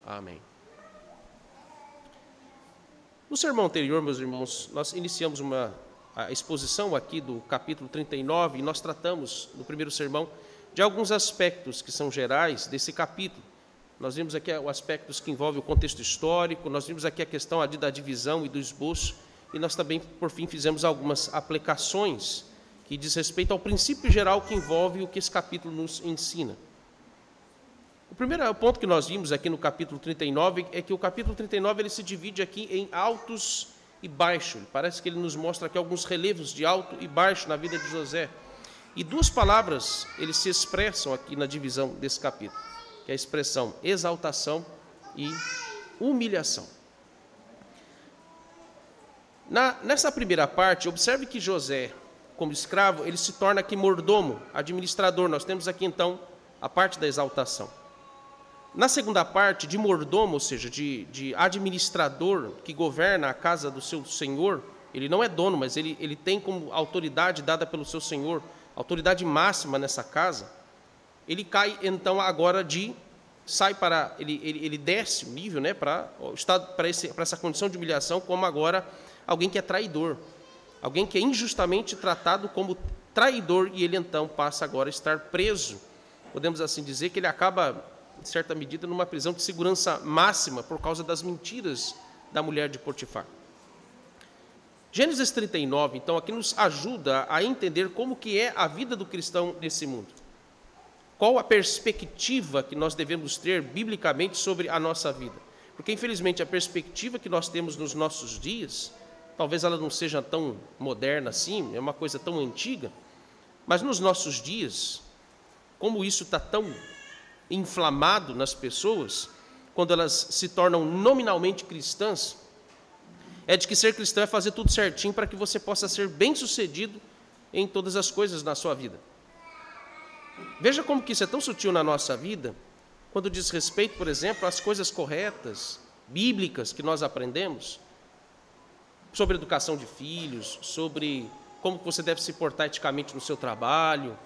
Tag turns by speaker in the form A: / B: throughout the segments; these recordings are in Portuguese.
A: Amém. No sermão anterior, meus irmãos, nós iniciamos a exposição aqui do capítulo 39 e nós tratamos, no primeiro sermão, de alguns aspectos que são gerais desse capítulo. Nós vimos aqui os aspectos que envolvem o contexto histórico, nós vimos aqui a questão da divisão e do esboço, e nós também, por fim, fizemos algumas aplicações que diz respeito ao princípio geral que envolve o que esse capítulo nos ensina. O primeiro ponto que nós vimos aqui no capítulo 39 é que o capítulo 39 ele se divide aqui em altos e baixos. Parece que ele nos mostra aqui alguns relevos de alto e baixo na vida de José. E duas palavras eles se expressam aqui na divisão desse capítulo, que é a expressão exaltação e humilhação. Nessa primeira parte, observe que José, como escravo, ele se torna aqui mordomo, administrador. Nós temos aqui, então, a parte da exaltação. Na segunda parte, de mordomo, ou seja, de administrador que governa a casa do seu senhor, ele não é dono, mas ele tem como autoridade dada pelo seu senhor, autoridade máxima nessa casa. Ele cai, então, agora ele desce o nível, né, para essa condição de humilhação, como agora alguém que é traidor, alguém que é injustamente tratado como traidor, e ele então passa agora a estar preso. Podemos assim dizer que ele acaba, em certa medida, numa prisão de segurança máxima por causa das mentiras da mulher de Potifar. Gênesis 39, então, aqui nos ajuda a entender como que é a vida do cristão nesse mundo. Qual a perspectiva que nós devemos ter biblicamente sobre a nossa vida? Porque, infelizmente, a perspectiva que nós temos nos nossos dias, talvez ela não seja tão moderna assim, é uma coisa tão antiga, mas nos nossos dias, como isso está tão inflamado nas pessoas, quando elas se tornam nominalmente cristãs, é de que ser cristão é fazer tudo certinho para que você possa ser bem-sucedido em todas as coisas na sua vida. Veja como que isso é tão sutil na nossa vida, quando diz respeito, por exemplo, às coisas corretas, bíblicas que nós aprendemos, sobre educação de filhos, sobre como que você deve se portar eticamente no seu trabalho,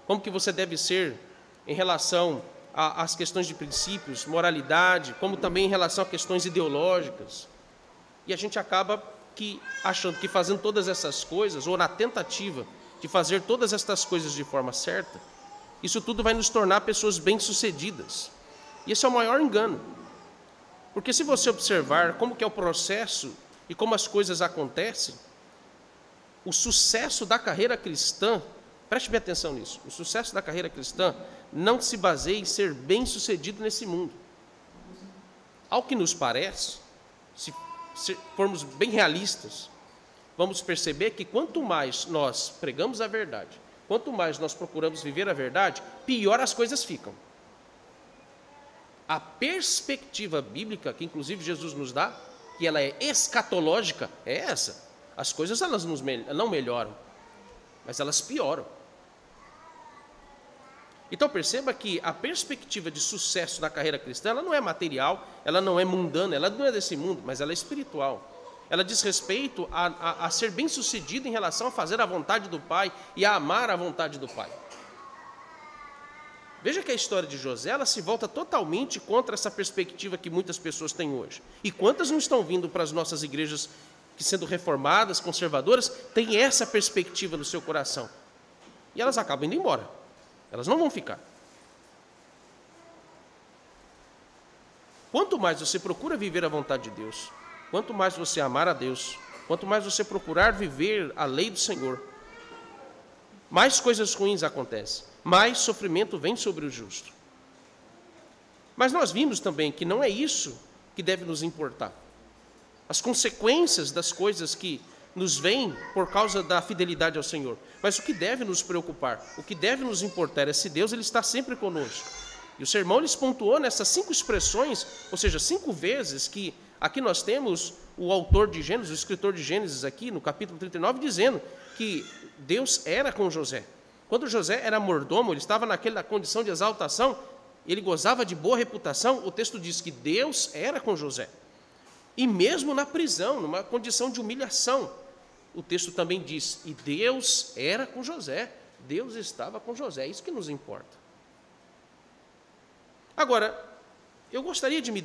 A: como que você deve ser em relação às questões de princípios, moralidade, como também em relação a questões ideológicas. E a gente acaba achando que fazendo todas essas coisas, ou na tentativa de fazer todas estas coisas de forma certa, isso tudo vai nos tornar pessoas bem-sucedidas. E esse é o maior engano. Porque se você observar como que é o processo e como as coisas acontecem, o sucesso da carreira cristã, preste bem atenção nisso, o sucesso da carreira cristã não se baseia em ser bem-sucedido nesse mundo. Ao que nos parece, se formos bem realistas, vamos perceber que quanto mais nós pregamos a verdade, quanto mais nós procuramos viver a verdade, pior as coisas ficam. A perspectiva bíblica, que inclusive Jesus nos dá, que ela é escatológica, é essa. As coisas elas não melhoram, mas elas pioram. Então perceba que a perspectiva de sucesso na carreira cristã, ela não é material, ela não é mundana, ela não é desse mundo, mas ela é espiritual. Ela diz respeito a ser bem-sucedido em relação a fazer a vontade do Pai e a amar a vontade do Pai. Veja que a história de José, ela se volta totalmente contra essa perspectiva que muitas pessoas têm hoje. E quantas não estão vindo para as nossas igrejas que, sendo reformadas, conservadoras, têm essa perspectiva no seu coração. E elas acabam indo embora. Elas não vão ficar. Quanto mais você procura viver a vontade de Deus, quanto mais você amar a Deus, quanto mais você procurar viver a lei do Senhor, mais coisas ruins acontecem, mais sofrimento vem sobre o justo. Mas nós vimos também que não é isso que deve nos importar. As consequências das coisas que nos vêm por causa da fidelidade ao Senhor. Mas o que deve nos preocupar, o que deve nos importar é se Deus ele está sempre conosco. E o sermão eles pontuou nessas 5 expressões, ou seja, 5 vezes que aqui nós temos o autor de Gênesis, o escritor de Gênesis aqui no capítulo 39, dizendo que Deus era com José. Quando José era mordomo, ele estava naquela condição de exaltação, ele gozava de boa reputação, o texto diz que Deus era com José. E mesmo na prisão, numa condição de humilhação, o texto também diz, e Deus era com José, Deus estava com José, é isso que nos importa. Agora, eu gostaria de me